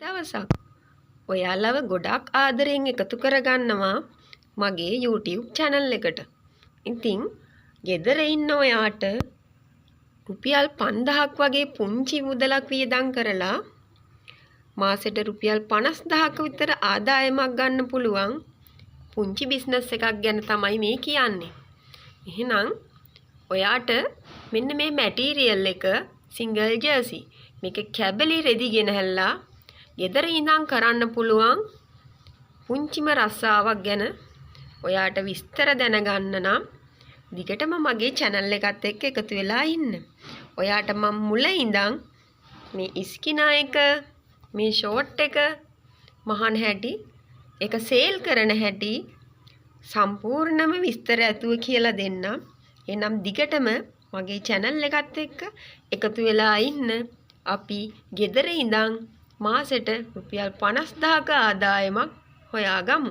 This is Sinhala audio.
දවසක් ඔයාලව ගොඩක් ආදරෙන් එකතු කරගන්නවා මගේ YouTube channel එකට. ඉතින් ගෙදර ඉන්න ඔයාට රුපියල් 5000ක් වගේ පුංචි මුදලක් වියදම් කරලා මාසෙට රුපියල් 50000ක විතර ආදායමක් ගන්න පුළුවන් පුංචි බිස්නස් එකක් ගැන තමයි මේ කියන්නේ. එහෙනම් ඔයාට මෙන්න මේ මැටීරියල් එක සිංගල් ජර්සි මේක කැබලි රෙදි ගෙනහැල්ලා ගෙදර ඉඳන් කරන්න පුළුවන් පුංචිම රස්සාවක් ගැන ඔයාට විස්තර දැනගන්න නම් දිගටම මගේ channel එකත් එක්ක එකතු වෙලා ඉන්න. ඔයාට මම මුල ඉඳන් මේ ඉස්කිනා එක මේ ෂෝට් එක මහන් හැටි ඒක සේල් කරන හැටි සම්පූර්ණම විස්තර ඇතුව කියලා දෙන්නම්. එහෙනම් දිගටම මගේ channel එකත් එක්ක එකතු වෙලා ඉන්න. අපි ගෙදර ඉඳන් මාසෙට රුපියල් 50000ක ආදායමක් හොයාගමු.